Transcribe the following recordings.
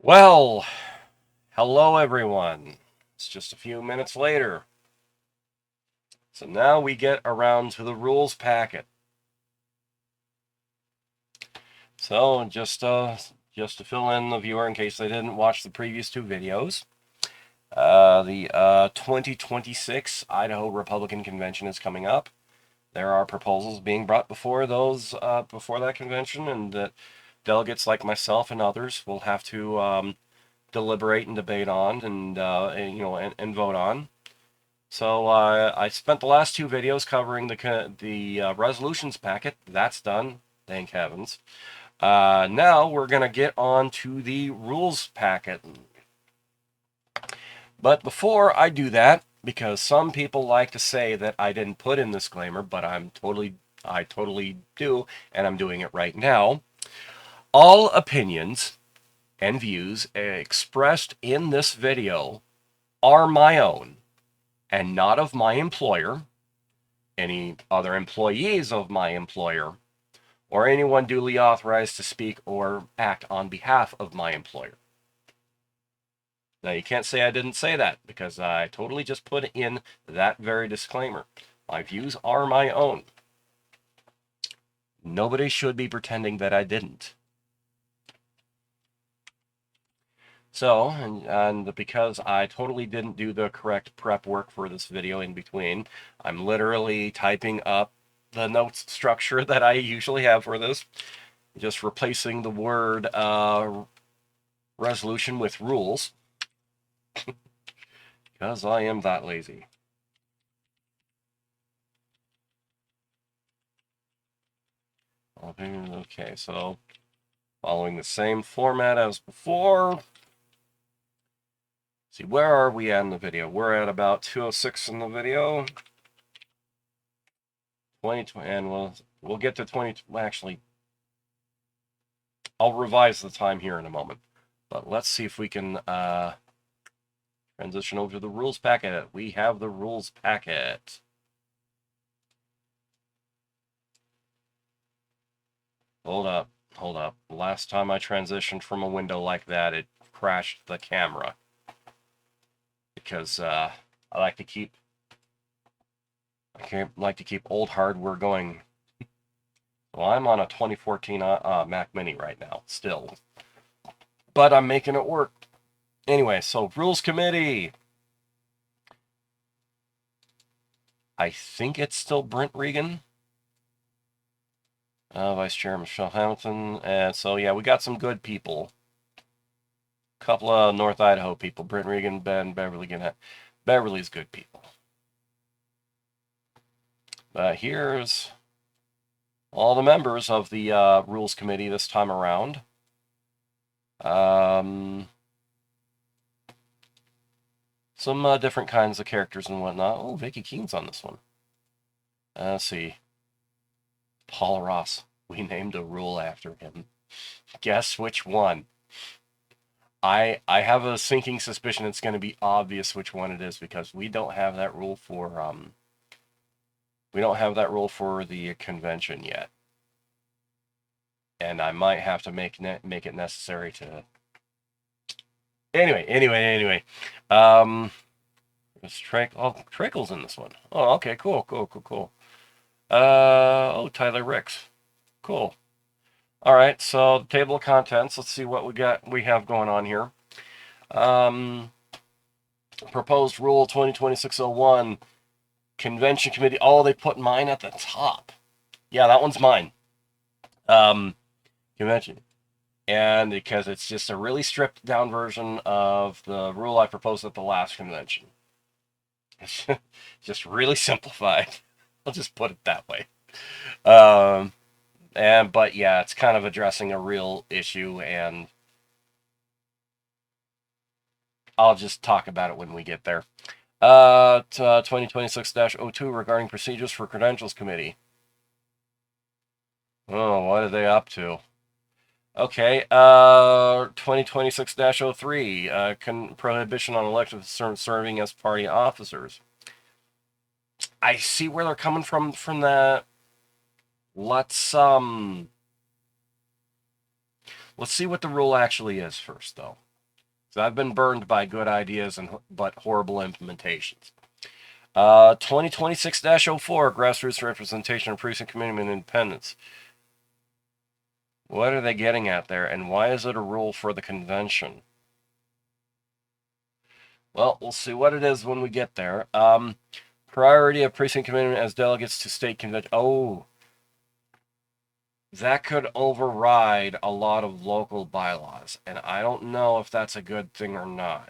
Well, hello everyone. It's just a few minutes later. So now we get around to the rules packet. So just to fill in the viewer in case they didn't watch the previous two videos, the 2026 Idaho Republican Convention is coming up. There are proposals being brought before before that convention, and that delegates like myself and others will have to deliberate and debate on and vote on. So I spent the last two videos covering the resolutions packet. That's done, thank heavens. Now we're going to get on to the rules packet. But before I do that, because some people like to say that I didn't put in disclaimer, but I totally do, and I'm doing it right now. All opinions and views expressed in this video are my own and not of my employer, any other employees of my employer, or anyone duly authorized to speak or act on behalf of my employer. Now, you can't say I didn't say that because I totally just put in that very disclaimer. My views are my own. Nobody should be pretending that I didn't. So, and because I totally didn't do the correct prep work for this video in between, I'm literally typing up the notes structure that I usually have for this, just replacing the word resolution with rules, because I am that lazy. Okay, so following the same format as before. See, where are we at in the video? We're at about 2:06 in the video. 2020, and we'll get to 20. Actually, I'll revise the time here in a moment. But let's see if we can transition over to the rules packet. We have the rules packet. Hold up. Last time I transitioned from a window like that, it crashed the camera. Because I like to keep old hardware going. Well, I'm on a 2014 Mac Mini right now, still. But I'm making it work. Anyway, so Rules Committee. I think it's still Brent Regan. Vice Chair Michelle Hamilton. And so, yeah, we got some good people. A couple of North Idaho people. Brent Regan, Ben, Beverly. Beverly's good people. But here's all the members of the Rules Committee this time around. Some different kinds of characters and whatnot. Oh, Vicky Keene's on this one. Let's see. Paul Ross. We named a rule after him. Guess which one? I have a sinking suspicion it's going to be obvious which one it is because we don't have that rule for the convention yet, and I might have to make it necessary to. Anyway. Trickle's in this one. Oh, okay, cool. Tyler Ricks. Cool. All right, so the table of contents. Let's see what we have going on here. Proposed rule 2026-01, convention committee. Oh, they put mine at the top. Yeah, that one's mine. Convention. And because it's just a really stripped down version of the rule I proposed at the last convention. It's just really simplified. I'll just put it that way. But yeah, it's kind of addressing a real issue, and I'll just talk about it when we get there. 2026-02 regarding procedures for credentials committee. Oh, what are they up to? Okay, 2026-03, prohibition on elected serving as party officers. I see where they're coming from that. Let's see what the rule actually is first, though. So I've been burned by good ideas but horrible implementations. 2026-04, grassroots representation of precinct committee and independence. What are they getting at there, and why is it a rule for the convention? Well, we'll see what it is when we get there. Priority of precinct committee as delegates to state convention. Oh, that could override a lot of local bylaws, and I don't know if that's a good thing or not.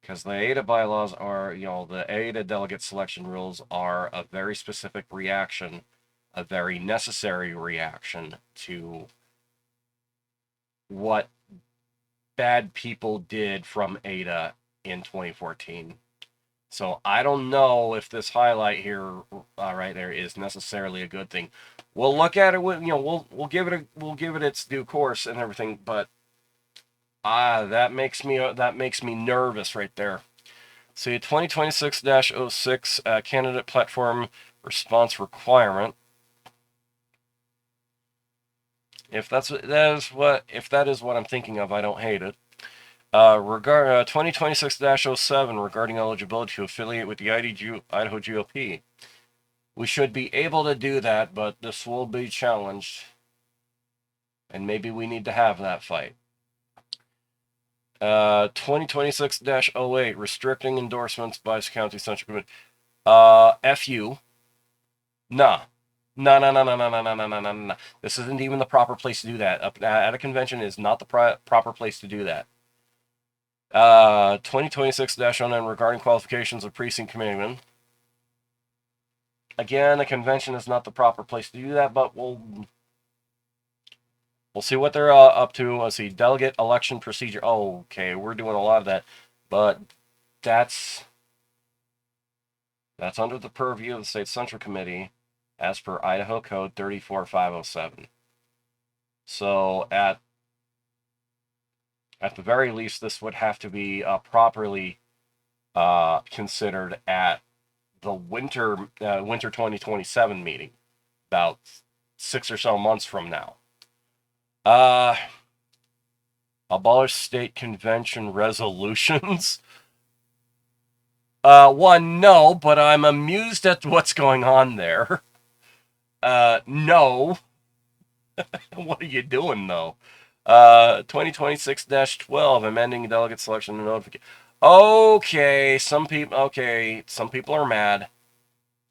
Because the ADA bylaws are, the ADA delegate selection rules are a very specific reaction, a very necessary reaction to what bad people did from ADA in 2014. So I don't know if this highlight here, right there, is necessarily a good thing. We'll look at it with, we'll give it its due course and everything, but that makes me nervous right there. See, 2026-06 candidate platform response requirement. If that is what I'm thinking of, I don't hate it. 2026-07 regarding eligibility to affiliate with the Idaho GOP. We should be able to do that, but this will be challenged, and maybe we need to have that fight. 2026-08 restricting endorsements by county central committee. FU. Nah. No. This isn't even the proper place to do that. At a convention is not the proper place to do that. 2026-09 regarding qualifications of precinct committeemen. Again, a convention is not the proper place to do that, but we'll see what they're up to. Let's see, delegate election procedure. Oh, okay, we're doing a lot of that, but that's under the purview of the State Central Committee, as per Idaho Code 34507. So at the very least, this would have to be properly considered at the winter 2027 meeting, about 6 or so months from now. Abolish state convention resolutions. One, no, but I'm amused at what's going on there. No. What are you doing, though? 2026-12, amending delegate selection and notification. Okay, some people are mad.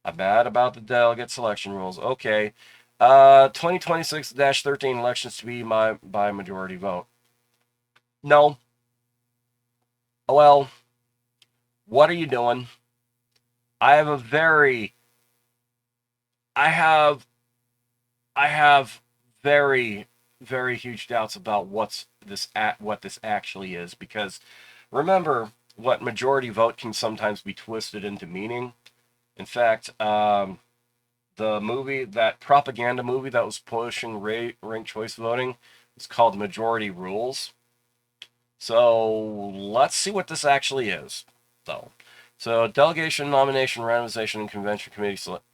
I'm mad about the delegate selection rules. Okay. 2026-13, elections to be by majority vote. No. Well, what are you doing? I have very very, very huge doubts about what this actually is, because remember what majority vote can sometimes be twisted into meaning. In fact, that propaganda movie that was pushing ranked choice voting is called Majority Rules. So let's see what this actually is, though. So delegation, nomination, randomization, and convention committee select.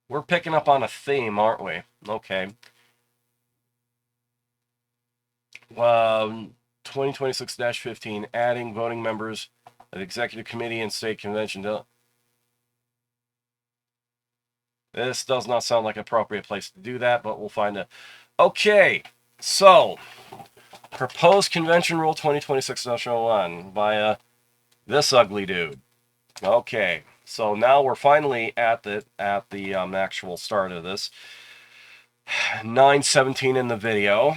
We're picking up on a theme, aren't we? Okay. 2026-15, adding voting members of the executive committee and state convention. This does not sound like an appropriate place to do that, but we'll find it. Okay, so proposed convention rule 2026-01 by this ugly dude. Okay, so now we're finally at the actual start of this. 9:17 in the video.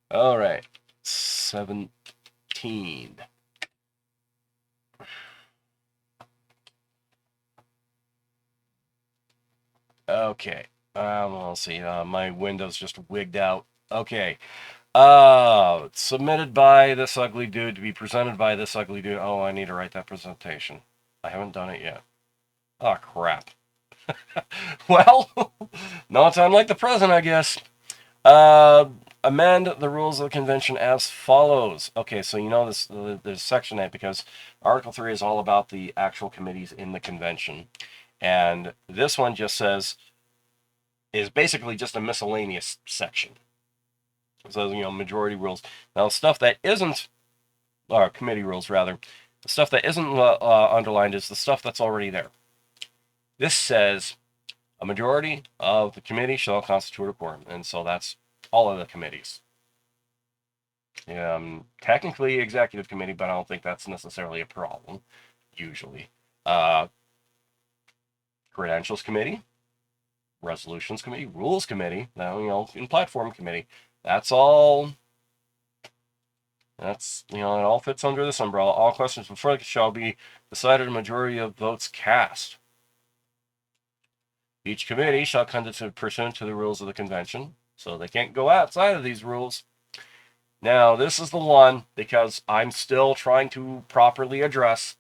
All right, 17. Okay, we'll see. My window's just wigged out. Okay. Submitted by this ugly dude to be presented by this ugly dude. Oh, I need to write that presentation. I haven't done it yet. Oh, crap. Well, no time like the present, I guess. amend the rules of the convention as follows. Okay, so you know this. There's section 8 because Article 3 is all about the actual committees in the convention, and this one just says is basically just a miscellaneous section. It says majority rules. Now stuff that isn't, or committee rules rather, the stuff that isn't underlined is the stuff that's already there. This says a majority of the committee shall constitute a quorum, and so that's all of the committees. Technically executive committee, but I don't think that's necessarily a problem, usually. Credentials committee, resolutions committee, rules committee, now, and platform committee. That's all. That's, it all fits under this umbrella. All questions before shall be decided a majority of votes cast. Each committee shall conduct pursuant to the rules of the convention, so they can't go outside of these rules. Now, this is the one, because I'm still trying to properly address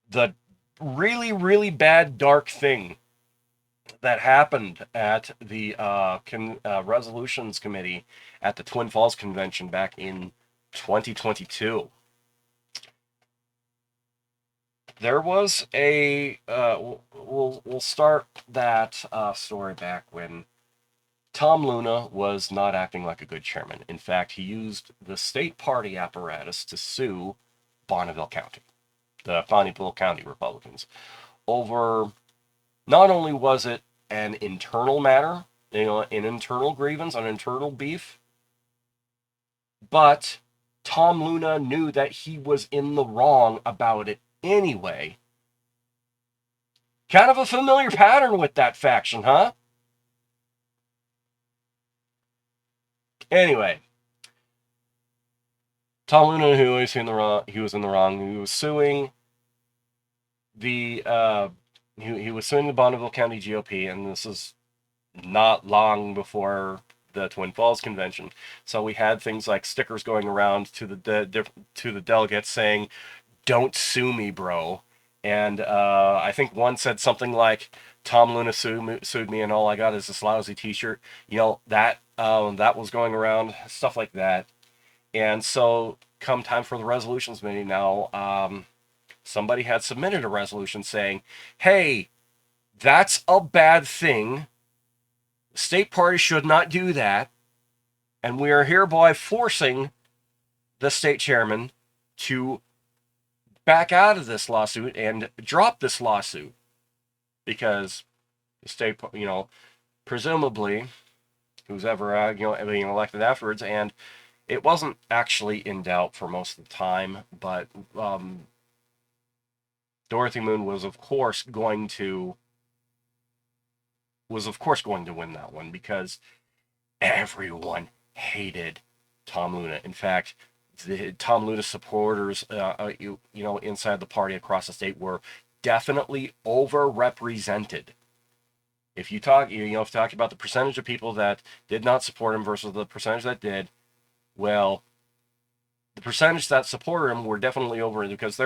the really, really bad, dark thing that happened at the Resolutions Committee at the Twin Falls Convention back in 2022. There was a we'll start that story back when Tom Luna was not acting like a good chairman. In fact, he used the state party apparatus to sue Bonneville County, the Bonneville County Republicans, over, not only was it an internal matter, an internal grievance, an internal beef, but Tom Luna knew that he was in the wrong about it anyway. Kind of a familiar pattern with that faction, huh? Anyway, Tom Luna, who was in the wrong, he was suing the he was suing the Bonneville County GOP, and this is not long before the Twin Falls Convention. So we had things like stickers going around to the delegates saying, "Don't sue me, bro." And I think one said something like, "Tom Luna sued me, and all I got is this lousy T-shirt." That was going around, stuff like that. And so, come time for the resolutions meeting, now somebody had submitted a resolution saying, "Hey, that's a bad thing. The state party should not do that, and we are hereby forcing the state chairman to back out of this lawsuit and drop this lawsuit, because the state, presumably, who's ever being elected afterwards, and it wasn't actually in doubt for most of the time, but Dorothy Moon was of course going to win that one, because everyone hated Tom Luna. In fact, the Tom Luna supporters, inside the party across the state were definitely overrepresented. If you talk about the percentage of people that did not support him versus the percentage that did, well, the percentage that supported him were definitely over, because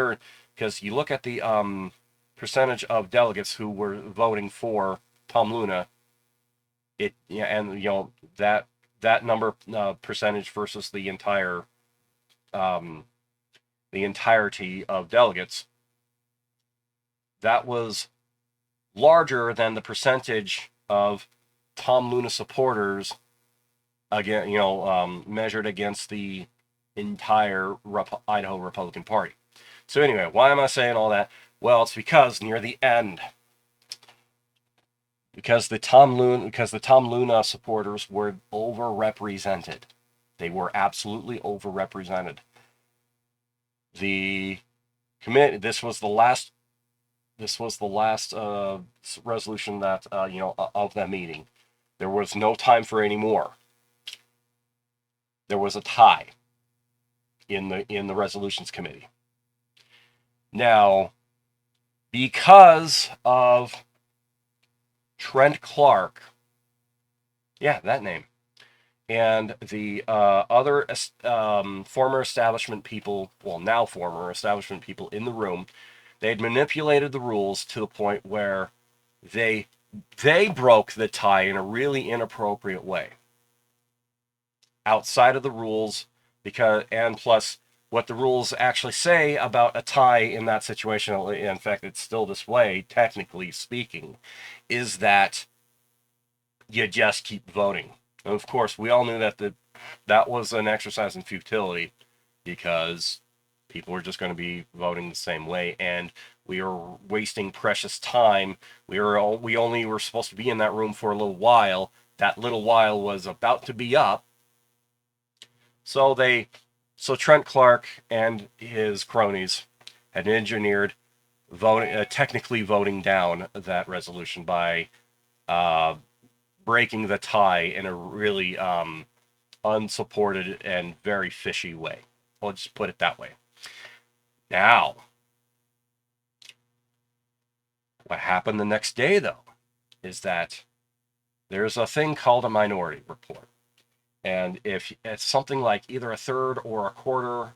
you look at the percentage of delegates who were voting for Tom Luna, that number percentage versus the entirety of delegates, that was larger than the percentage of Tom Luna supporters, again, measured against the entire Idaho Republican Party. So anyway, why am I saying all that? Well, it's because near the end, because the Tom Luna supporters were overrepresented. They were absolutely overrepresented. The committee. This was the last resolution that of that meeting. There was no time for any more. There was a tie in the resolutions committee. Now, because of Trent Clark, yeah, that name, and the other former establishment people, well, now former establishment people in the room, they had manipulated the rules to the point where they broke the tie in a really inappropriate way. outside of the rules, and plus what the rules actually say about a tie in that situation, in fact it's still this way technically speaking, is that you just keep voting. And of course we all knew that that was an exercise in futility, because people were just going to be voting the same way, and we were wasting precious time. We only were supposed to be in that room for a little while. That little while was about to be up. So Trent Clark and his cronies had engineered technically voting down that resolution by breaking the tie in a really unsupported and very fishy way. I'll just put it that way. Now, what happened the next day, though, is that there's a thing called a minority report. And if it's something like either a third or a quarter,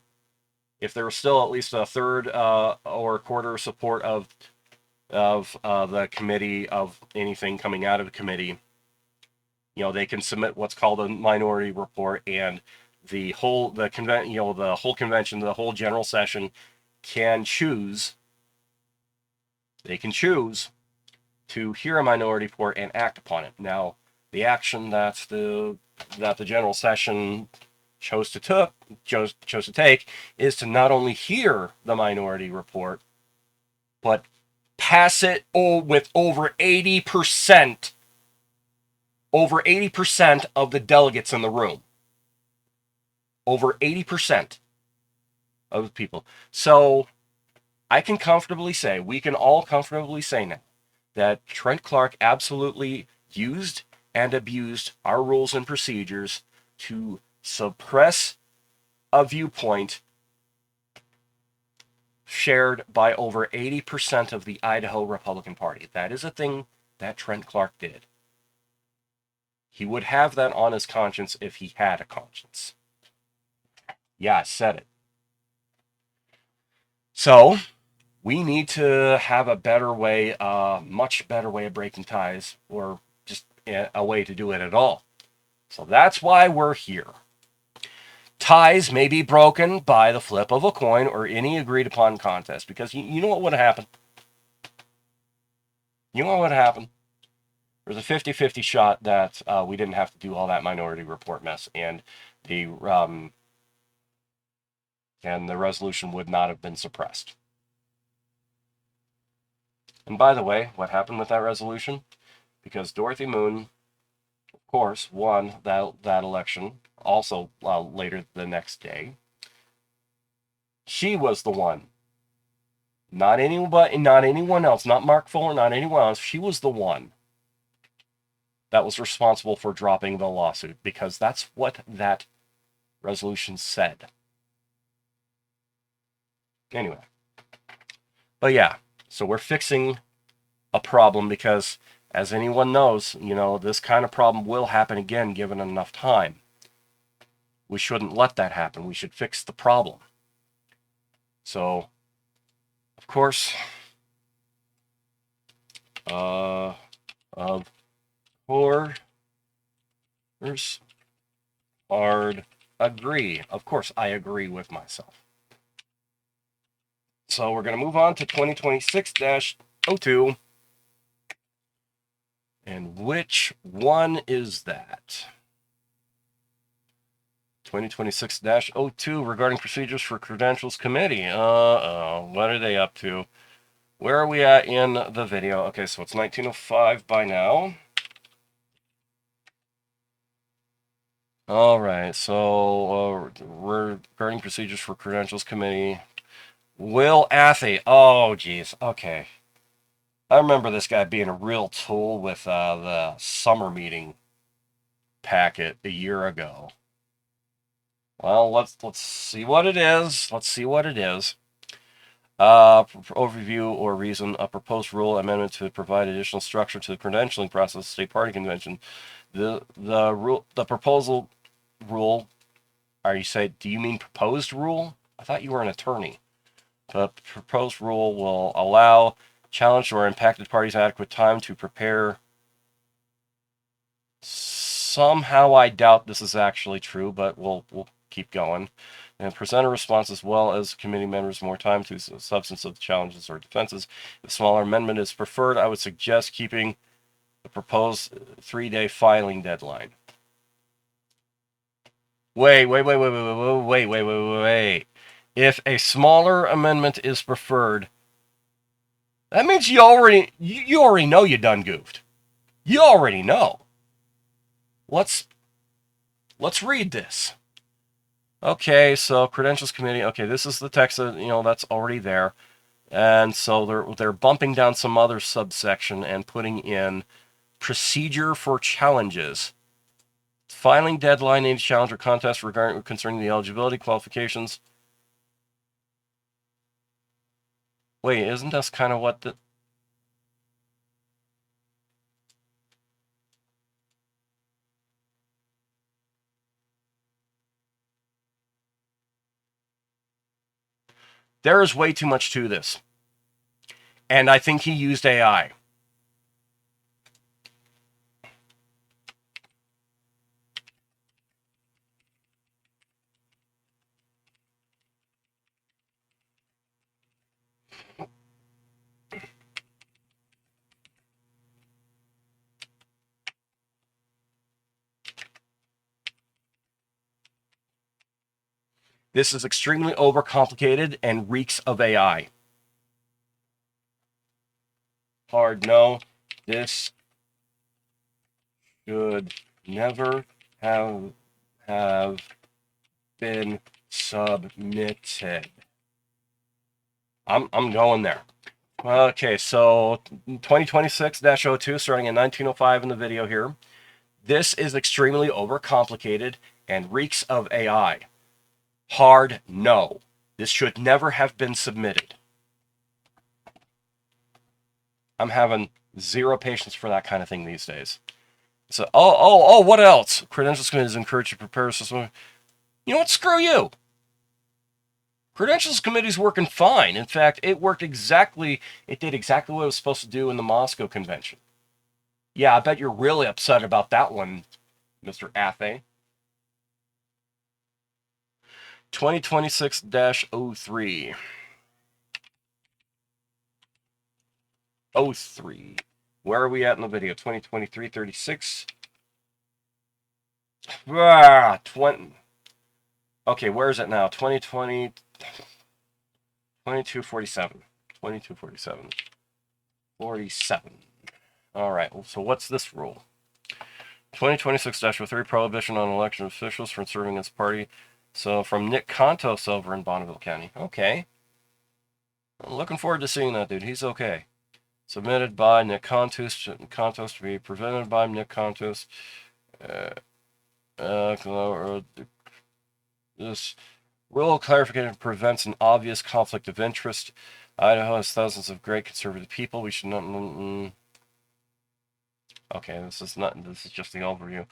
if there was still at least a third or a quarter support of the committee, of anything coming out of the committee, they can submit what's called a minority report, and the whole convention, the whole general session can choose. They can choose to hear a minority report and act upon it. Now, the action that the general session chose to take is to not only hear the minority report, but pass it with over 80% of the delegates in the room. Over 80% of the people. So we can all comfortably say now that Trent Clark absolutely used and abused our rules and procedures to suppress a viewpoint shared by over 80% of the Idaho Republican Party. That is a thing that Trent Clark did. He would have that on his conscience if he had a conscience. Yeah, I said it. So, we need to have a better way, much better way of breaking ties, or just a way to do it at all. So that's why we're here. Ties may be broken by the flip of a coin or any agreed upon contest, because you know what would happen? You know what would happen? There's a 50-50 shot that we didn't have to do all that minority report mess, and the resolution would not have been suppressed. And by the way, what happened with that resolution? Because Dorothy Moon, of course, won that election, also later the next day. She was the one. Not anyone else, not Mark Fuller, not anyone else. She was the one that was responsible for dropping the lawsuit, because that's what that resolution said. Anyway. But yeah, so we're fixing a problem, because as anyone knows, this kind of problem will happen again given enough time. We shouldn't let that happen. We should fix the problem. So, of course, hard agree. Of course, I agree with myself. So we're going to move on to 2026-02. And which one is that? 2026-02 regarding procedures for credentials committee. What are they up to? Where are we at in the video? Okay, so it's 1905 by now. All right, so regarding procedures for credentials committee. Will Athy. Oh, geez. Okay. I remember this guy being a real tool with the summer meeting packet a year ago. Well, let's see what it is. Let's see what it is. Overview or reason: a proposed rule amendment to provide additional structure to the credentialing process of the state party convention. The proposal rule. Do you mean proposed rule? I thought you were an attorney. The proposed rule will allow challenged or impacted parties adequate time to prepare somehow I doubt this is actually true, but we'll keep going. And present a response as well as committee members more time to the substance of the challenges or defenses. If a smaller amendment is preferred, I would suggest keeping the proposed 3-day filing deadline. Wait. If a smaller amendment is preferred, that means you already know you done goofed. You already know. Let's read this. Okay, so credentials committee. Okay, this is the text that that's already there, and so they're bumping down some other subsection and putting in procedure for challenges. Filing deadline, any challenge or contest concerning the eligibility qualifications. Wait, isn't this kind of what the... There is way too much to this. And I think he used AI. This is extremely overcomplicated and reeks of AI. Hard no. This should never have been submitted. I'm going there. Okay, so 2026-02, starting in 1905 in the video here. This is extremely overcomplicated and reeks of AI. Hard no. This should never have been submitted. I'm having zero patience for that kind of thing these days. So, what else? Credentials Committee is encouraged to prepare a system. You know what? Screw you. Credentials Committee's working fine. In fact, it did exactly what it was supposed to do in the Moscow Convention. Yeah, I bet you're really upset about that one, Mr. Athe. 2026-03. 03. Where are we at in the video? 2023-36. 20. Okay, where is it now? 2020. 2247. 2247. 47. All right, so what's this rule? 2026-03, prohibition on election officials from serving as party. So from Nick Contos over in Bonneville County. Okay. I'm looking forward to seeing that dude. He's okay. Submitted by Nick Contos to be presented by Nick Contos. This rule of clarification prevents an obvious conflict of interest. Idaho has thousands of great conservative people. We should not... Okay, this is just the overview.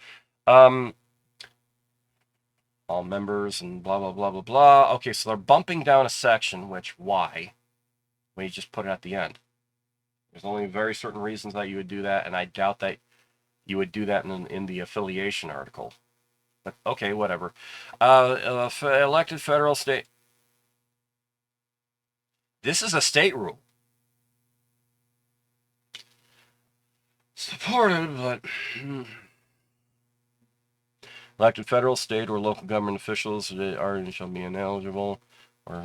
All members and blah, blah, blah, blah, blah. Okay, so they're bumping down a section, which, why? When you just put it at the end. There's only very certain reasons that you would do that, and I doubt that you would do that in the affiliation article. But, okay, whatever. Elected federal, state... This is a state rule. Supported, but... Elected federal, state, or local government officials are and shall be ineligible. Or...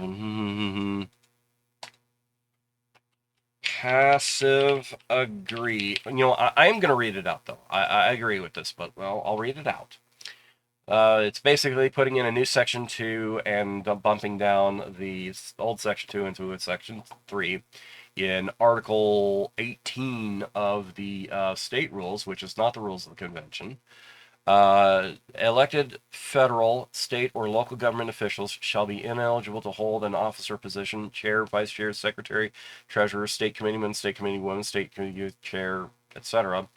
Passive agree. I am going to read it out, though. I agree with this, but, well, I'll read it out. It's basically putting in a new section 2 and bumping down the old section 2 into a section 3 in Article 18 of the state rules, which is not the rules of the convention. Elected federal, state, or local government officials shall be ineligible to hold an office or position, chair, vice chair, secretary, treasurer, state committeeman, state committeewoman, state committee chair, etc.,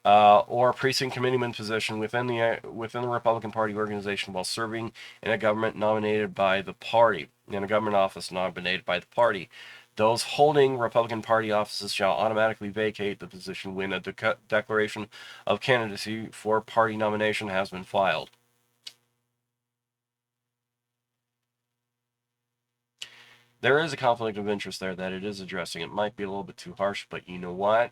or precinct committeeman position within the Republican Party organization while serving in a government nominated by the party, in a government office nominated by the party. Those holding Republican Party offices shall automatically vacate the position when a declaration of candidacy for party nomination has been filed. There is a conflict of interest there that it is addressing. It might be a little bit too harsh, but you know what?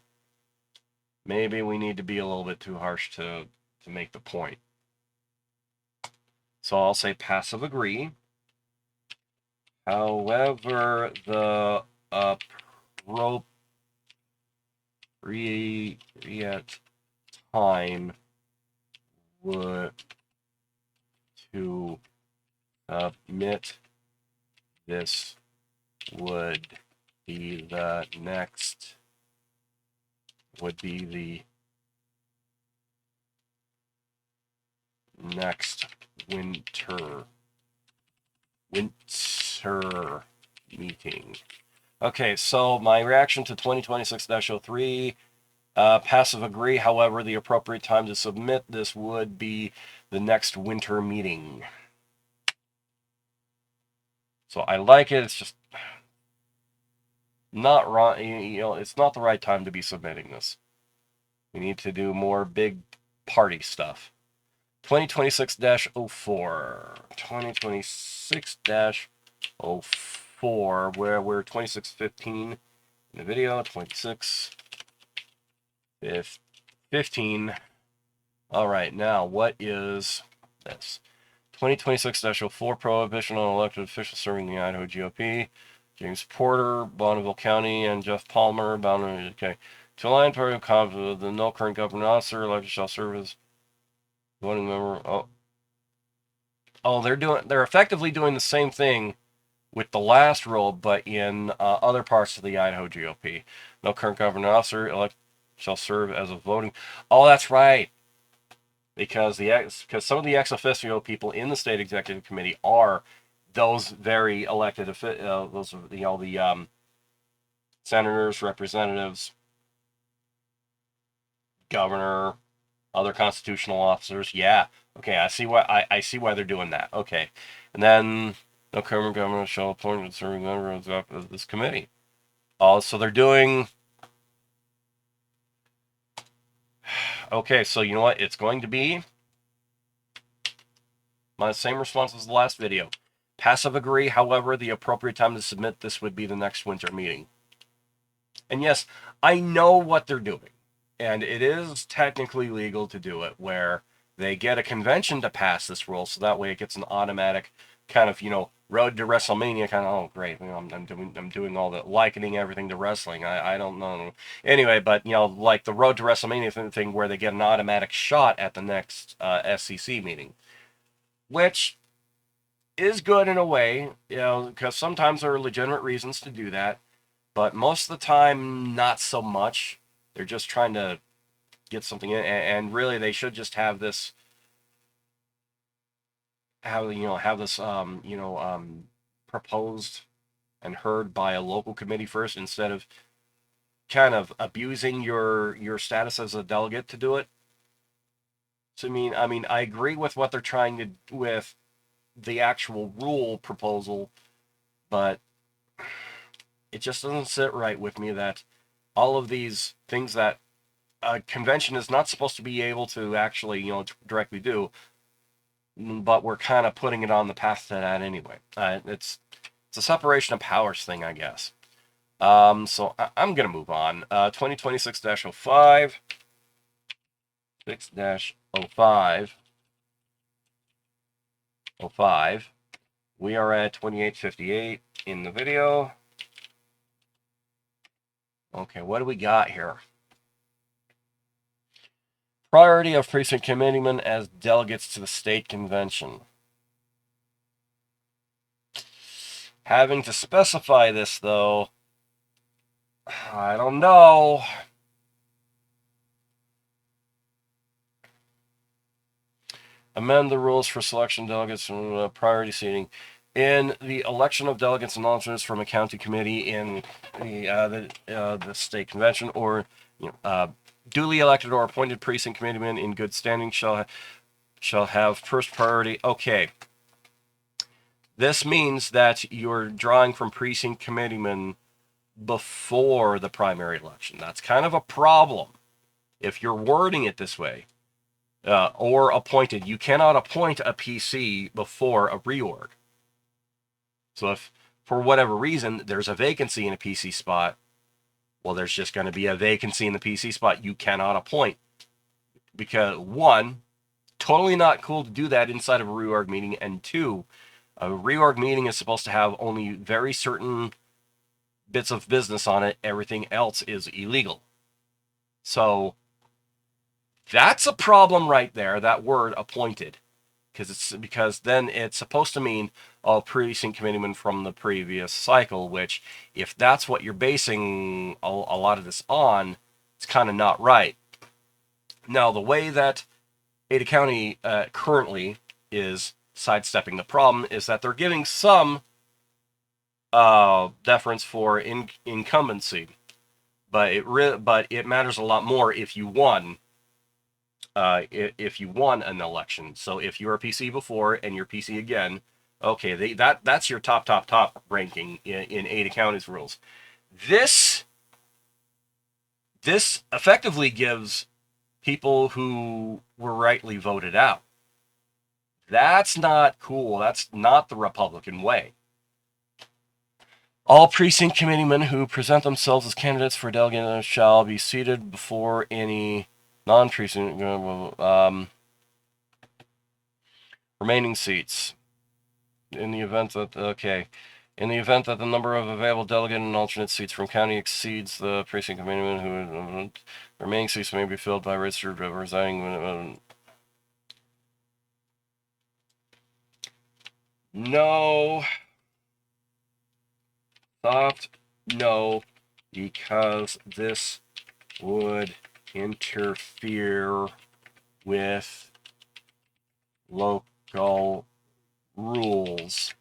Maybe we need to be a little bit too harsh to make the point. So I'll say passive agree. However, the appropriate time would to submit this would be the next winter meeting. Okay, so my reaction to 2026-03, passive agree. However, the appropriate time to submit this would be the next winter meeting. So I like it. It's just not right. It's not the right time to be submitting this. We need to do more big party stuff. 2026-04. 2026-04, where we're 2615 in the video. 2615. All right, now what is this? 2026-04, prohibition on elected officials serving the Idaho GOP. James Porter, Bonneville County, and Jeff Palmer, boundary. Okay. To align party of conflict, the no current government officer elected shall serve as voting member. They're effectively doing the same thing with the last rule, but in other parts of the Idaho GOP. No current government officer elected shall serve as a voting. Oh, that's right. Because some of the ex officio people in the state executive committee are those very elected those are the senators, representatives, governor, other constitutional officers. Yeah. Okay, I see why they're doing that. Okay. And then no current government shall appoint a serving member of this committee. So they're doing. Okay, so you know what? It's going to be my same response as the last video. Passive agree. However, the appropriate time to submit this would be the next winter meeting. And yes, I know what they're doing. And it is technically legal to do it where they get a convention to pass this rule, so that way it gets an automatic kind of, road to WrestleMania kind of, oh, great, I'm doing all the likening everything to wrestling. I don't know. Anyway, but, like the road to WrestleMania thing where they get an automatic shot at the next SCC meeting, which is good in a way, because sometimes there are legitimate reasons to do that, but most of the time, not so much. They're just trying to get something in, and really they should just have this proposed and heard by a local committee first, instead of kind of abusing your status as a delegate to do it. So I mean I agree with what they're trying to with the actual rule proposal, but it just doesn't sit right with me that all of these things that a convention is not supposed to be able to actually, directly do, but we're kind of putting it on the path to that anyway. It's a separation of powers thing, I guess. So I'm going to move on. 2026-05. 6-05. We are at 2858 in the video. Okay, what do we got here? Priority of precinct committeemen as delegates to the state convention. Having to specify this, though, I don't know. Amend the rules for selection delegates and priority seating. In the election of delegates and alternates from a county committee in the state convention, or duly elected or appointed precinct committeemen in good standing shall have first priority. Okay. This means that you're drawing from precinct committeemen before the primary election. That's kind of a problem if you're wording it this way. Or appointed. You cannot appoint a PC before a reorg. So if, for whatever reason, there's a vacancy in a PC spot, well, there's just going to be a vacancy in the PC spot. You cannot appoint. Because, one, totally not cool to do that inside of a reorg meeting, and two, a reorg meeting is supposed to have only very certain bits of business on it. Everything else is illegal. So that's a problem right there, that word appointed. Because then it's supposed to mean a precinct committeeman from the previous cycle, which, if that's what you're basing a lot of this on, it's kind of not right. Now, the way that Ada County currently is sidestepping the problem is that they're giving some deference for incumbency, but it matters a lot more if you won. If you won an election. So if you're a PC before and you're PC again, okay, that's your top ranking in Ada County's rules. This effectively gives people who were rightly voted out. That's not cool. That's not the Republican way. All precinct committeemen who present themselves as candidates for delegate shall be seated before any non-precinct remaining seats. In the event that the number of available delegate and alternate seats from county exceeds the precinct committeeman who remaining seats may be filled by registered resigning. No. Soft no, because this would interfere with local rules.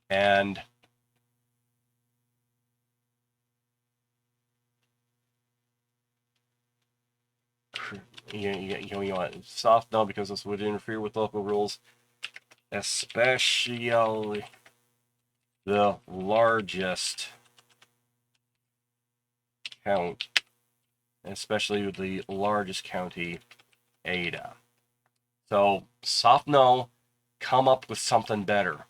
And you know, soft no, because this would interfere with local rules, especially the largest count, especially the largest county, Ada. So, soft no, come up with something better.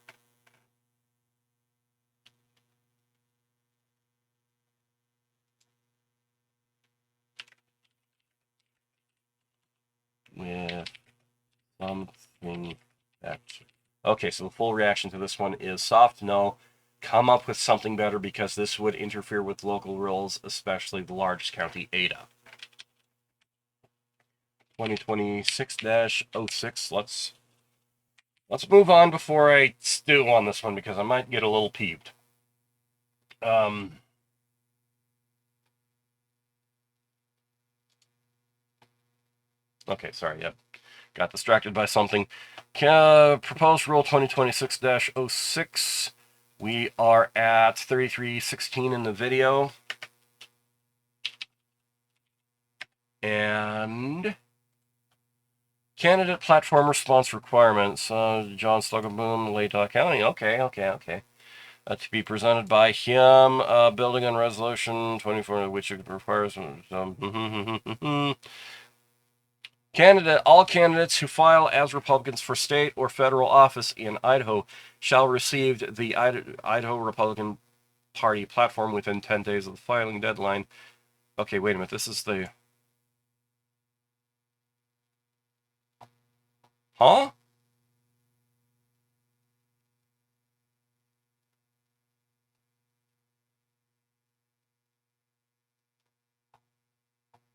With something better. Okay, so the full reaction to this one is soft no, come up with something better because this would interfere with local rules, especially the largest county, Ada. 2026-06. Let's move on before I stew on this one because I might get a little peeved. Okay, sorry, yep. Got distracted by something. Proposed Rule 2026-06. We are at 3316 in the video. And candidate platform response requirements. John Sluggoboom, Latah County. Okay. To be presented by him. Building on resolution 24, which requires all candidates who file as Republicans for state or federal office in Idaho shall receive the Idaho Republican Party platform within 10 days of the filing deadline. Okay, wait a minute. This is the... Huh?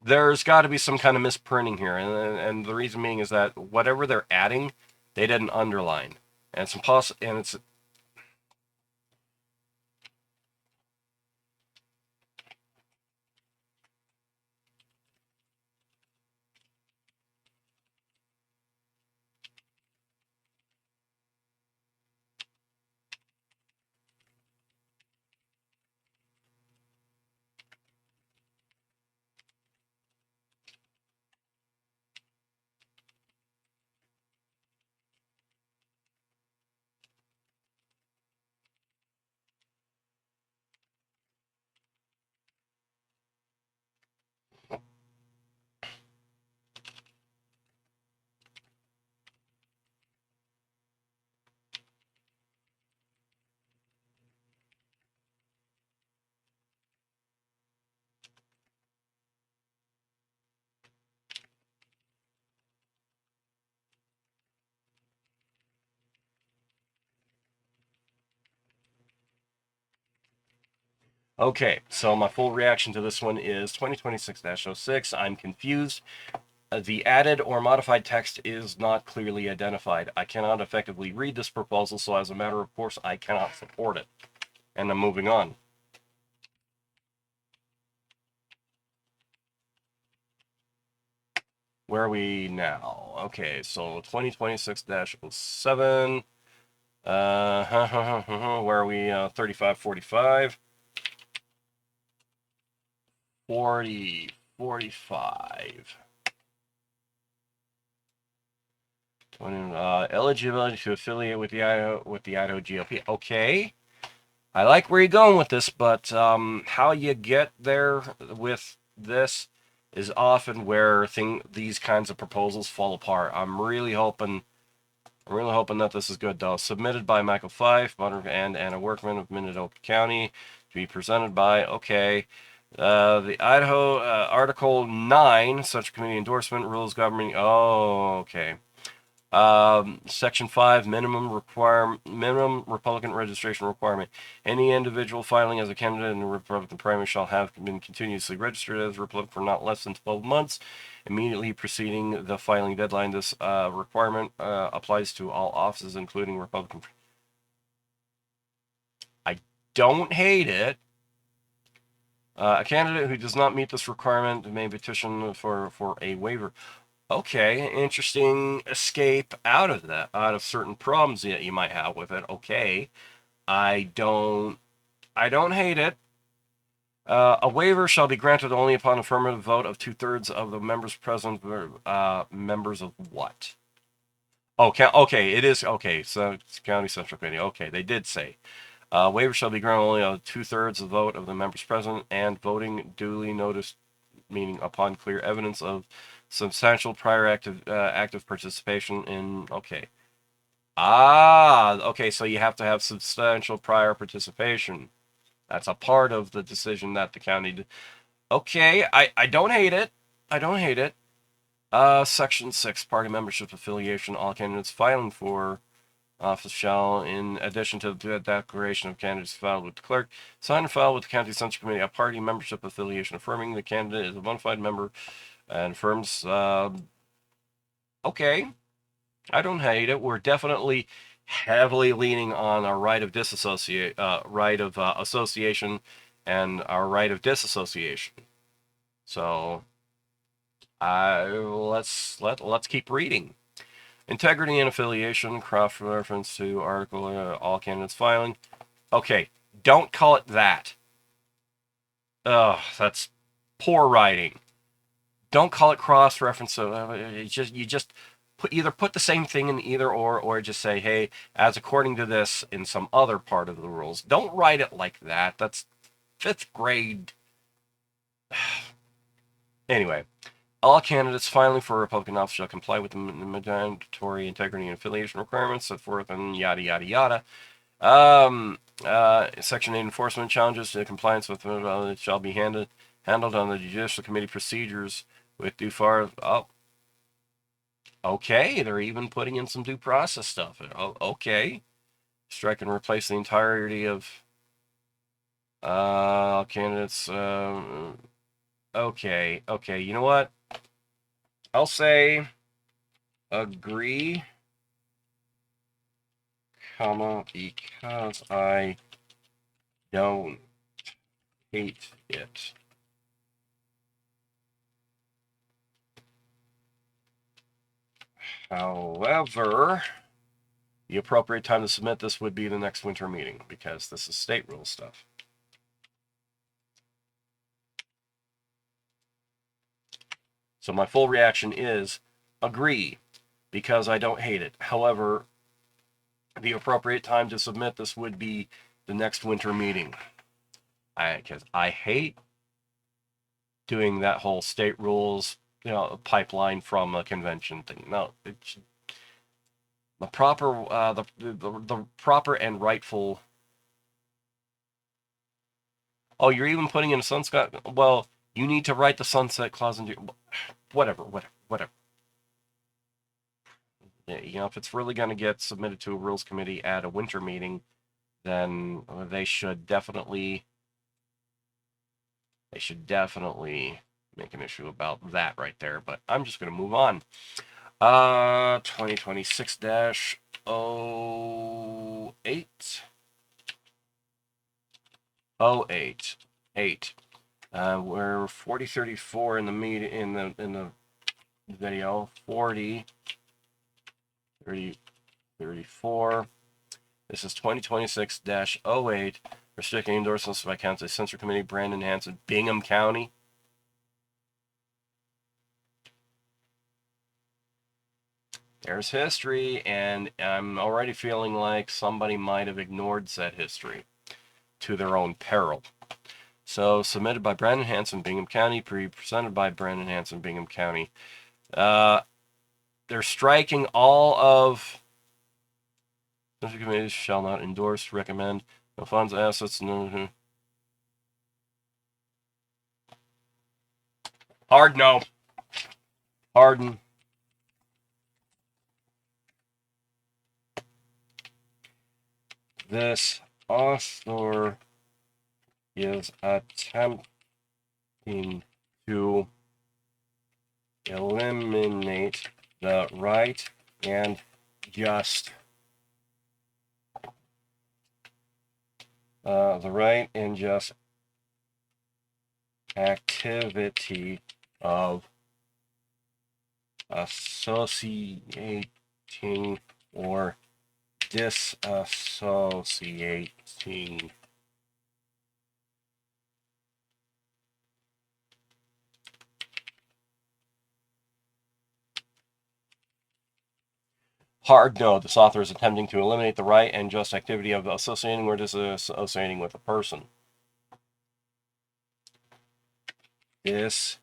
There's got to be some kind of misprinting here, and the reason being is that whatever they're adding, they didn't underline, and it's Okay, so my full reaction to this one is 2026-06. I'm confused. The added or modified text is not clearly identified. I cannot effectively read this proposal, so as a matter of course, I cannot support it. And I'm moving on. Where are we now? Okay, so 2026-07. Where are we? 35-45. 45. Eligibility to affiliate with the Idaho GOP. Okay, I like where you're going with this, but how you get there with this is often where these kinds of proposals fall apart. I'm really hoping that this is good though. Submitted by Michael Fife and Anna Workman of Minidoka County to be presented by. Okay. The Idaho Article 9, such committee endorsement rules governing. Oh, okay. Section 5, minimum Republican registration requirement. Any individual filing as a candidate in the Republican primary shall have been continuously registered as a Republican for not less than 12 months immediately preceding the filing deadline. This requirement applies to all offices, including Republican. I don't hate it. A candidate who does not meet this requirement may petition for a waiver. Okay, interesting escape out of that, out of certain problems that you might have with it. Okay, I don't hate it. A waiver shall be granted only upon affirmative vote of 2/3 of the members present. Members of what? Okay, it is okay. So county central committee. Okay, they did say waiver shall be granted only on 2/3 of the vote of the members present and voting duly noticed, meaning upon clear evidence of substantial prior active participation in. Okay. Okay, so you have to have substantial prior participation. That's a part of the decision that the county did. Okay, I don't hate it. I don't hate it. Section 6, party membership affiliation. All candidates filing for office shall, in addition to the declaration of candidates filed with the clerk, sign and file with the county central committee a party membership affiliation affirming the candidate is a bona fide member and firms. Okay, I don't hate it. We're definitely heavily leaning on our right of association, and our right of disassociation. So, let's keep reading. Integrity and affiliation, cross reference to article all candidates filing. Okay, don't call it that. Ugh, that's poor writing. Don't call it cross reference. You just put the same thing in either or just say, hey, as according to this in some other part of the rules. Don't write it like that. That's 5th grade. Anyway, all candidates filing for a Republican office shall comply with the mandatory integrity and affiliation requirements set forth and yada yada yada. Section 8 enforcement challenges to compliance with it shall be handled on the Judicial Committee procedures with due far. Oh, okay, they're even putting in some due process stuff. Oh, okay, strike and replace the entirety of candidates. Okay, you know what? I'll say agree, comma, because I don't hate it. However, the appropriate time to submit this would be the next winter meeting because this is state rule stuff. So my full reaction is agree because I don't hate it. However, the appropriate time to submit this would be the next winter meeting. Because I hate doing that whole state rules, pipeline from a convention thing. No, it's the proper, the proper and rightful. Oh, you're even putting in a sunset. Well, you need to write the sunset clause into whatever. If it's really going to get submitted to a rules committee at a winter meeting, then they should definitely They should definitely make an issue about that right there, but I'm just going to move on. 2026-08. We're 4034 in the video. 40, 30, 34. This is 2026-08. Restricting endorsements by County Censor Committee, Brandon Hanson, Bingham County. There's history, and I'm already feeling like somebody might have ignored said history to their own peril. So, submitted by Brandon Hanson, Bingham County, presented by Brandon Hanson, Bingham County. They're striking all of the committees shall not endorse, recommend, no funds, assets, no. Hard no. Pardon. This author is attempting to eliminate the right and just activity of associating or disassociating. Hard no. This author is attempting to eliminate the right and just activity of associating or disassociating with a person. This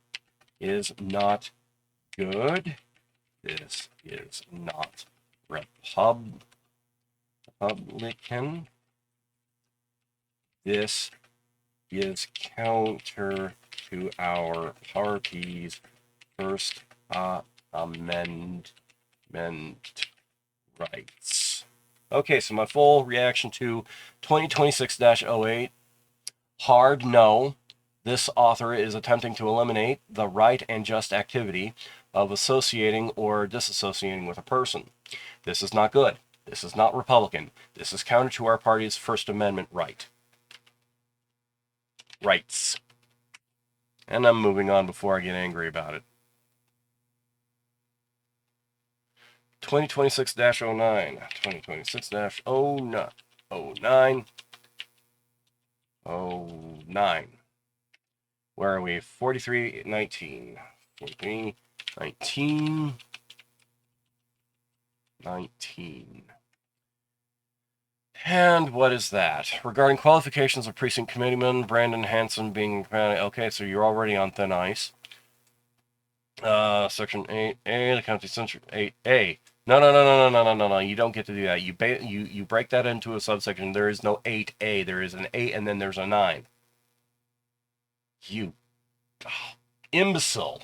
is not good. This is not Republican. This is counter to our party's First Amendment rights. Okay, so my full reaction to 2026-08. Hard no. This author is attempting to eliminate the right and just activity of associating or disassociating with a person. This is not good. This is not Republican. This is counter to our party's First Amendment rights. And I'm moving on before I get angry about it. 2026-09. 2026-09. 09. Where are we? 4319. 4319. 19. And what is that? Regarding qualifications of precinct committeeman, Brandon Hanson being... Okay, so you're already on thin ice. Section 8A, the county censure... 8A. No. You don't get to do that. You break that into a subsection. There is no 8A. There is an 8 and then there's a 9. You imbecile.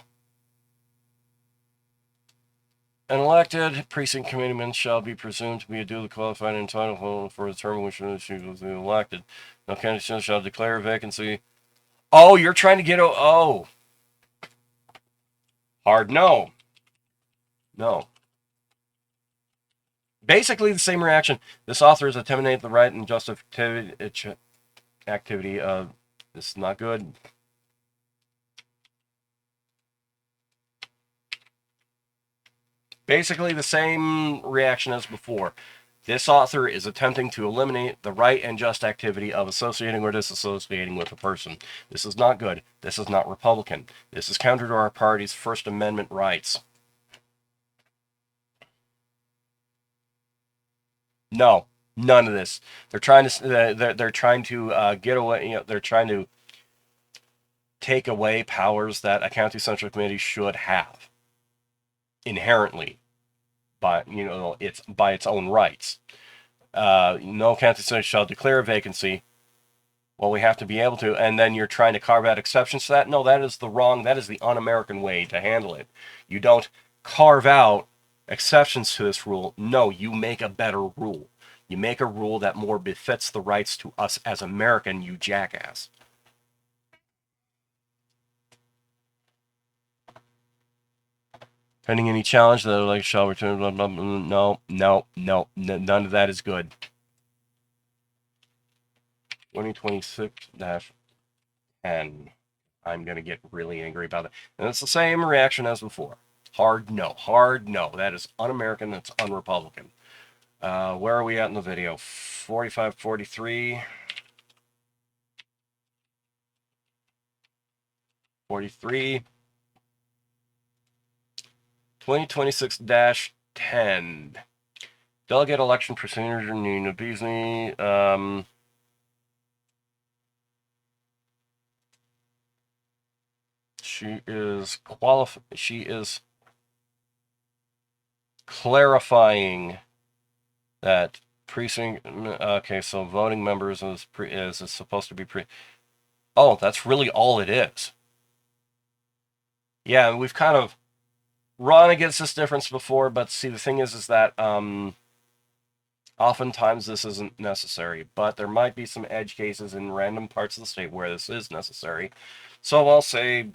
An elected precinct committeeman shall be presumed to be a duly qualified and entitled for the term which she was elected. No county censor shall declare a vacancy. Oh, you're trying to get... Oh. Hard no. No. Basically the same reaction. This author is attempting the right and just activity of... This is not good. Basically the same reaction as before. This author is attempting to eliminate the right and just activity of associating or disassociating with a person. This is not good. This is not Republican. This is counter to our party's First Amendment rights. No, none of this. They're trying to get away. They're trying to take away powers that a county central committee should have inherently, by its own rights. No county central shall declare a vacancy. Well, we have to be able to, and then you're trying to carve out exceptions to that. No, that is the un-American way to handle it. You don't carve out exceptions to this rule. No, you make a better rule. You make a rule that more befits the rights to us as American, you jackass. Pending any challenge, the election shall return. Blah, blah, blah. No, no, no, none of that is good. 2026-10. I'm going to get really angry about it. And it's the same reaction as before. Hard no. Hard no. That is un-American. That's un-Republican. Where are we at in the video? 45, 43. 43. 2026-10. Delegate election procedure, Nina Beasley. She is clarifying that precinct. Okay, so voting members is supposed to be Oh, that's really all it is. Yeah, we've kind of run against this difference before, but see, the thing is that oftentimes this isn't necessary, but there might be some edge cases in random parts of the state where this is necessary. So I'll say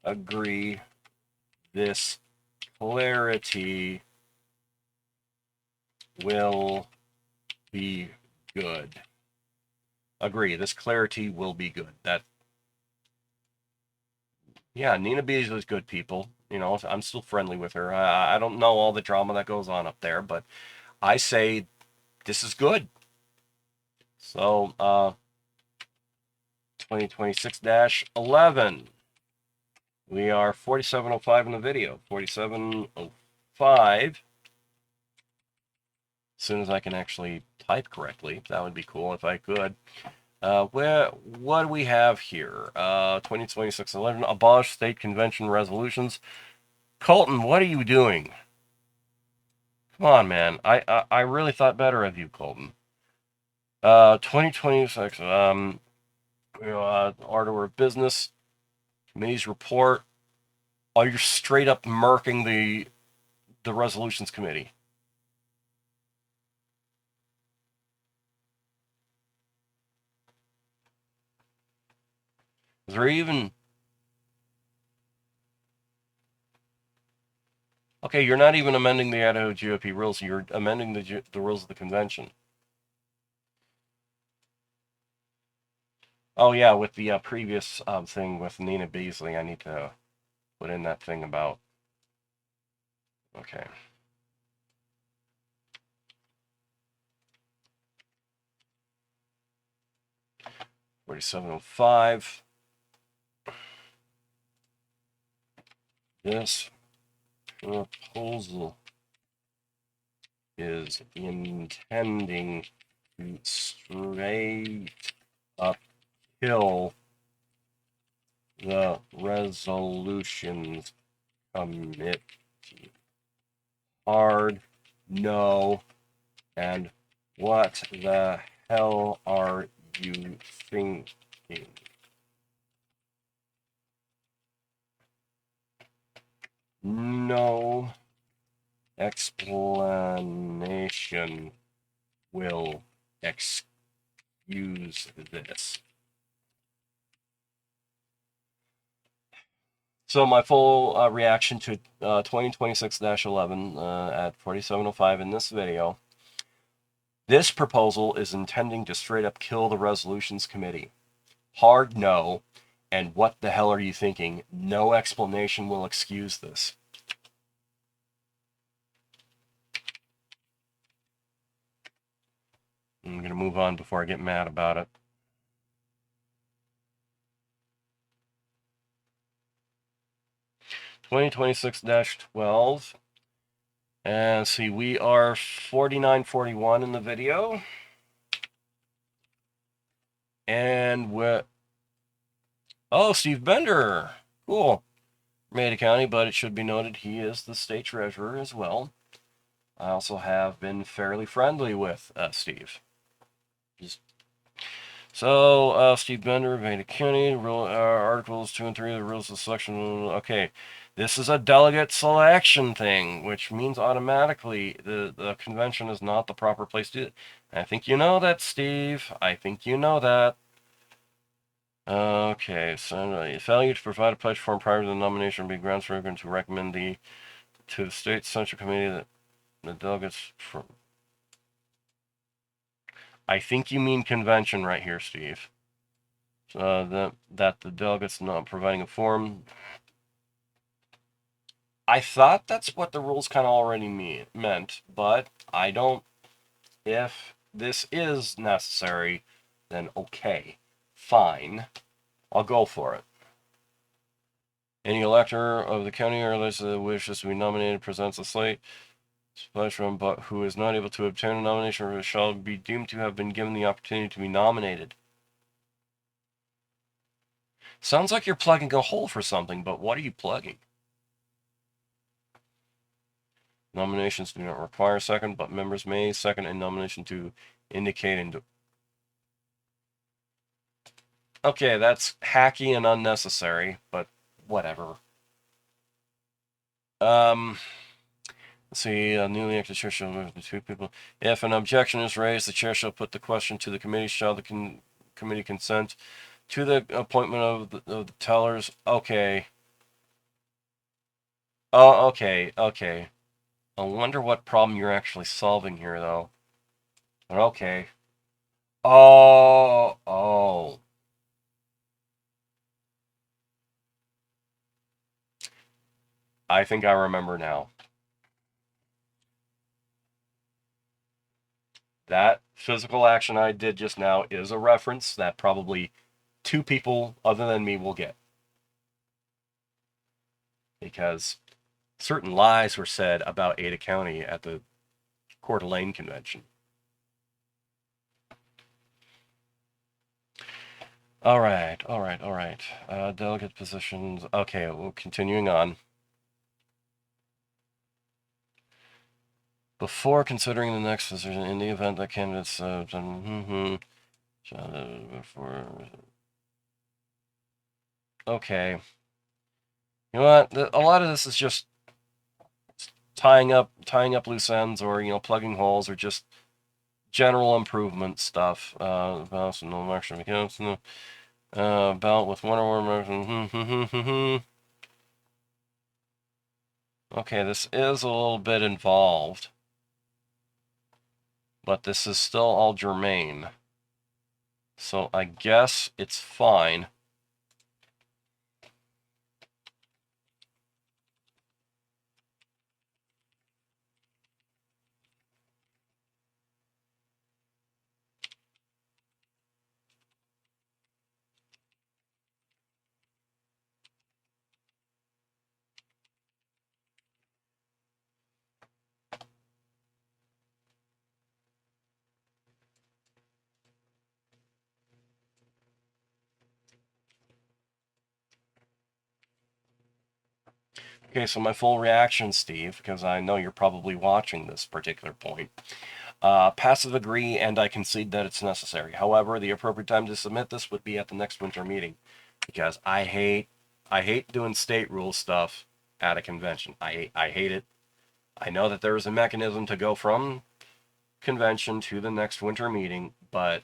agree. This clarity will be good. Agree. This clarity will be good. Yeah, Nina Beasley's good, people. You know, I'm still friendly with her. I don't know all the drama that goes on up there, but I say this is good. So, 2026-11. We are 4705 in the video. 4705. As soon as I can actually type correctly, that would be cool if I could. What do we have here? 2026-11. Abolish state convention resolutions. Colton, what are you doing? Come on, man. I really thought better of you, Colton. 2026. Order of business. Committee's report. Oh, you're straight up murking the resolutions committee. Is there even... Okay, you're not even amending the Idaho GOP rules. You're amending the rules of the convention. Oh, yeah, with the previous thing with Nina Beasley, I need to put in that thing about... Okay. $47.05. This proposal is intending to straight up kill the resolutions committee. Hard no. And what the hell are you thinking? No explanation will excuse this. So my full reaction to 2026-11 at 4705 in this video. This proposal is intending to straight up kill the resolutions committee. Hard no. And what the hell are you thinking? No explanation will excuse this. I'm going to move on before I get mad about it. (2026-12). And see, we are 4941 in the video. And we're... Oh, Steve Bender. Cool. Ada County, but it should be noted he is the state treasurer as well. I also have been fairly friendly with Steve. So, Steve Bender of Ada County, Articles 2 and 3 of the Rules of Selection. Okay, this is a delegate selection thing, which means automatically the convention is not the proper place to do it. I think you know that, Steve. I think you know that. Okay, so failure to provide a pledge form prior to the nomination would be grounds for to recommend to the state central committee that the delegates from. I think you mean convention right here, Steve. That the delegates not providing a form. I thought that's what the rules kind of already meant, but I don't. If this is necessary, then okay, fine, I'll go for it. Any elector of the county or legislature that wishes to be nominated presents a slate from, but who is not able to obtain a nomination shall be deemed to have been given the opportunity to be nominated. Sounds like you're plugging a hole for something, but what are you plugging? Nominations do not require a second, but members may second a nomination to indicate and. Okay, that's hacky and unnecessary, but whatever. Let's see, newly elected chair shall move to two people. If an objection is raised, the chair shall put the question to the committee. Shall the committee consent to the appointment of the tellers? Okay. Oh, okay, okay. I wonder what problem you're actually solving here, though. But okay. Oh. I think I remember now. That physical action I did just now is a reference that probably two people other than me will get. Because certain lies were said about Ada County at the Coeur d'Alene convention. All right. Delegate positions. Okay, well, continuing on. Before considering the next position, in the event that candidates before. Okay. You know what? A lot of this is just tying up loose ends, or plugging holes, or just general improvement stuff. Balance no election accounts. Ballot with one or more motions. Okay, this is a little bit involved, but this is still all germane. So I guess it's fine. Okay, so my full reaction, Steve, because I know you're probably watching this particular point. Passive agree, and I concede that it's necessary. However, the appropriate time to submit this would be at the next winter meeting, because I hate doing state rule stuff at a convention. I hate it. I know that there is a mechanism to go from convention to the next winter meeting, but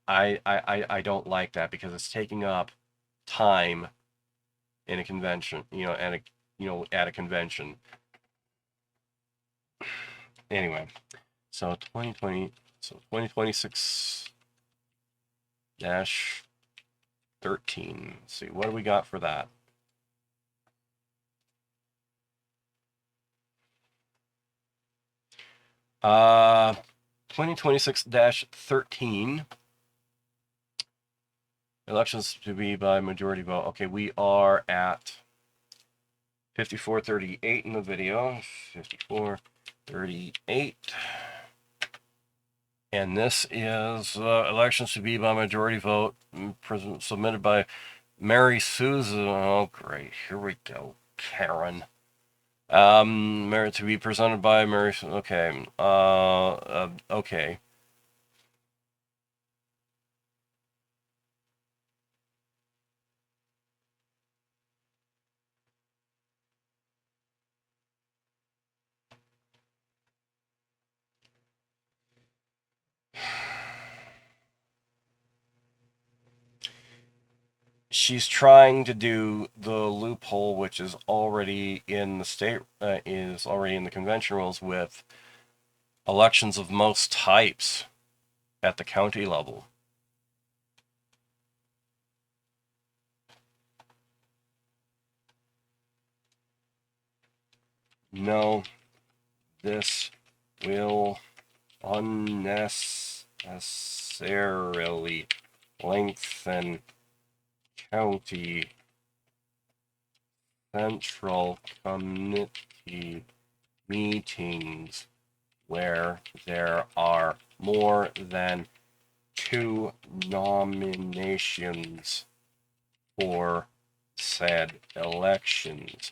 I don't like that because it's taking up time in a convention, at a convention. Anyway, so 2026 dash 13. Let's see, what do we got for that? Uh 2026-13. Elections to be by majority vote. Okay, we are at 54:38 in the video. 54:38. And this is elections to be by majority vote submitted by Mary Susan. Oh, great. Here we go. Karen. Merit to be presented by Mary. Okay. Okay. she's trying to do the loophole, which is already in the state, is already in the convention rules with elections of most types at the county level. No, this will unnecessarily lengthen county central committee meetings where there are more than 2 nominations for said elections.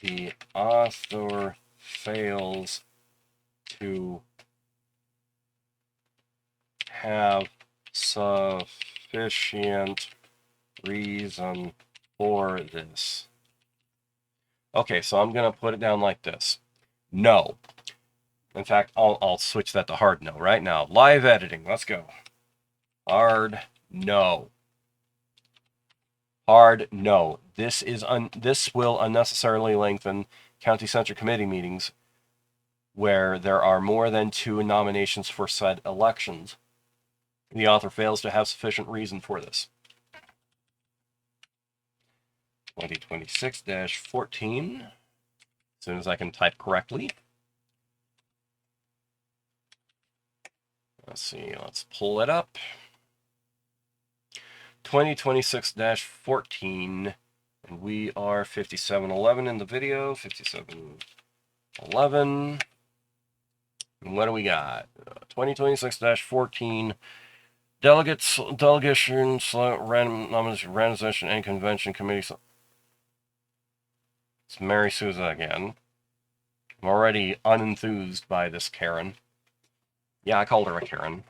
The author fails to have sufficient reason for this. Okay, so I'm going to put it down like this. No. In fact, I'll switch that to hard no right now. Live editing. Let's go. Hard no. Hard no. This will unnecessarily lengthen county central committee meetings where there are more than 2 nominations for said elections. The author fails to have sufficient reason for this. 2026-14. As soon as I can type correctly. Let's see, let's pull it up. 2026-14, and we are 5711 in the video, 5711. And what do we got? 2026-14, delegations, random nomination, randomization, and convention committee. It's Mary Souza again. I'm already unenthused by this Karen. Yeah, I called her a Karen.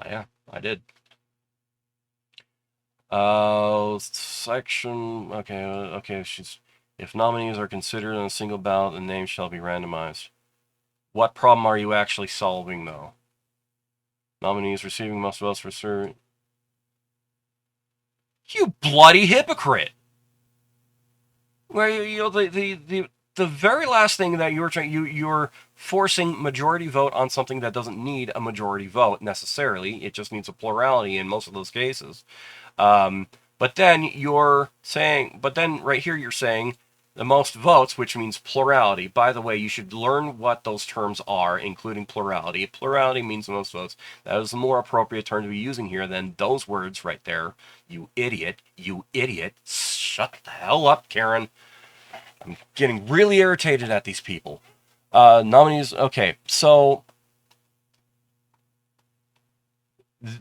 Yeah, I did. Section, okay, if nominees are considered on a single ballot, the names shall be randomized. What problem are you actually solving, though? Nominees receiving most votes for certain. You bloody hypocrite! Where the very last thing that you're forcing majority vote on something that doesn't need a majority vote necessarily. It just needs a plurality in most of those cases. But then right here you're saying the most votes, which means plurality. By the way, you should learn what those terms are, including plurality. Plurality means the most votes. That is the more appropriate term to be using here than those words right there. You idiot. You idiot. Shut the hell up, Karen. I'm getting really irritated at these people. Nominees, okay, so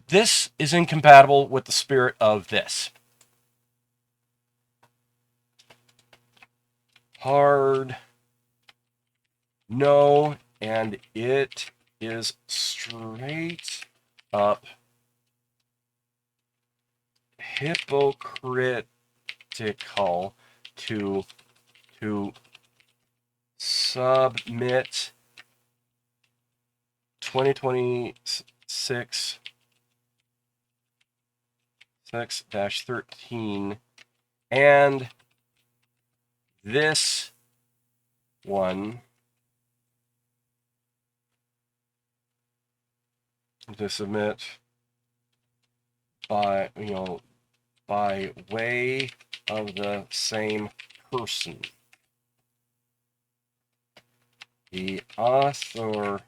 this is incompatible with the spirit of this. Hard no, and it is straight up hypocritical to submit 2026-13 and this one to submit by way of the same person. The author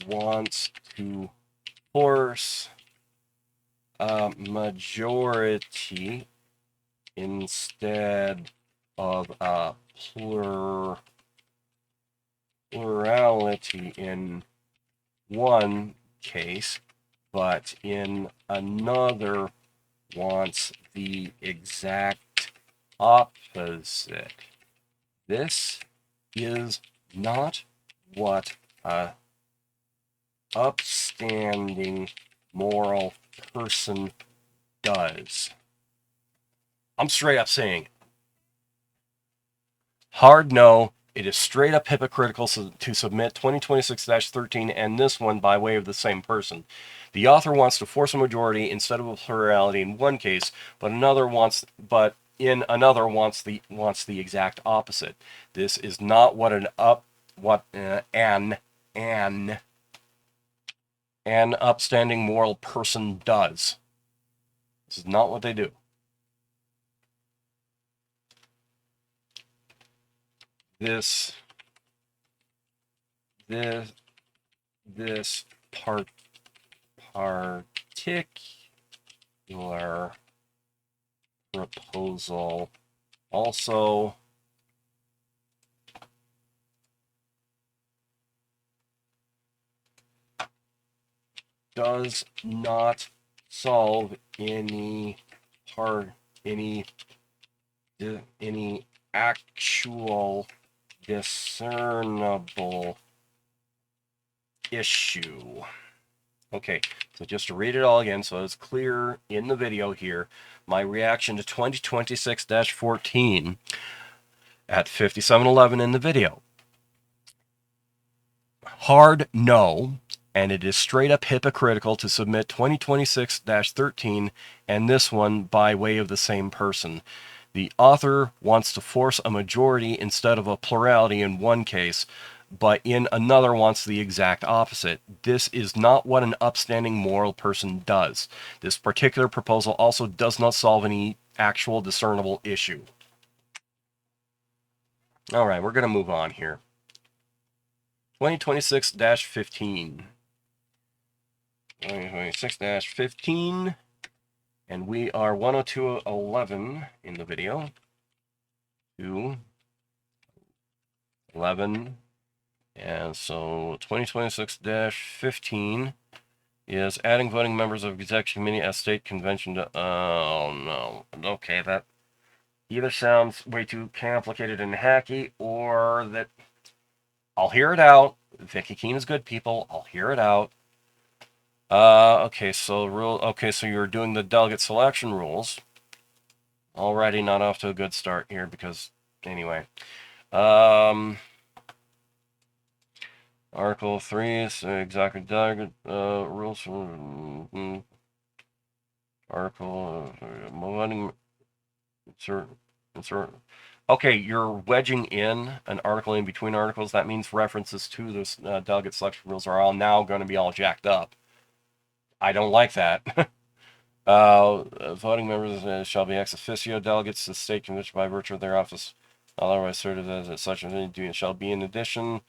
wants to force a majority instead of a plurality in one case, but in another wants the exact opposite. This is not what a upstanding moral person does. I'm straight up saying it. Hard no, It is straight up hypocritical to submit 2026-13 and this one by way of the same person. The author wants to force a majority instead of a plurality in one case, but in another wants the exact opposite. This is not what an upstanding moral person does. This is not what they do. This particular proposal also does not solve any actual discernible issue. Okay, so just to read it all again so it's clear in the video here, my reaction to 2026-14 at 57:11 in the video. Hard no, and it is straight up hypocritical to submit 2026-13 and this one by way of the same person. The author wants to force a majority instead of a plurality in one case, but in another wants the exact opposite. This is not what an upstanding moral person does. This particular proposal also does not solve any actual discernible issue. All right, we're going to move on here. 2026-15. 2026-15. And we are 102.11 in the video. 2:11. And so 2026-15 is adding voting members of executive committee as state convention to, oh no. Okay, that either sounds way too complicated and hacky, or that I'll hear it out. Vicky Keene is good, people. I'll hear it out. Okay, so you're doing the delegate selection rules. Already not off to a good start here because, anyway. Article 3 is exactly delegate rules. Article insert. Okay, you're wedging in an article in between articles. That means references to this delegate selection rules are all now going to be all jacked up. I don't like that. Voting members shall be ex officio delegates to the state convention by virtue of their office, otherwise served as such a duty shall be in addition.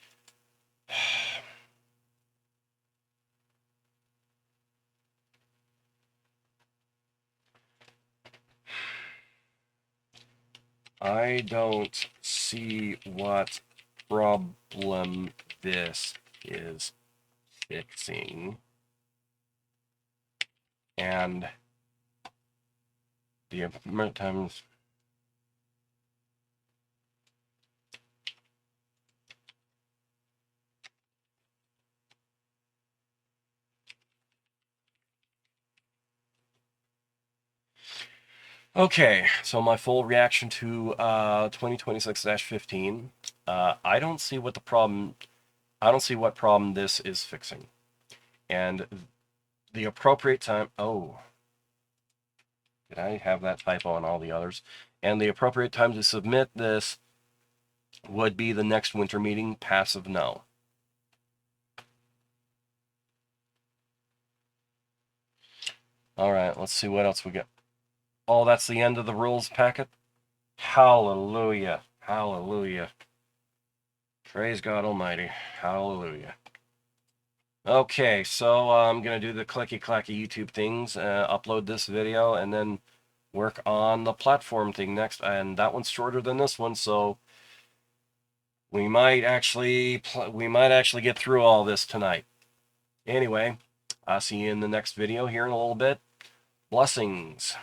I don't see what problem this is fixing. And the amount of times okay, so my full reaction to 2026-15. I don't see what problem this is fixing. And the appropriate time, oh, did I have that typo on all the others? And the appropriate time to submit this would be the next winter meeting, passive no. All right, let's see what else we got. Oh, that's the end of the rules packet? Hallelujah. Hallelujah. Praise God Almighty. Hallelujah. Okay, so I'm going to do the clicky-clacky YouTube things, upload this video, and then work on the platform thing next. And that one's shorter than this one, so we might actually get through all this tonight. Anyway, I'll see you in the next video here in a little bit. Blessings.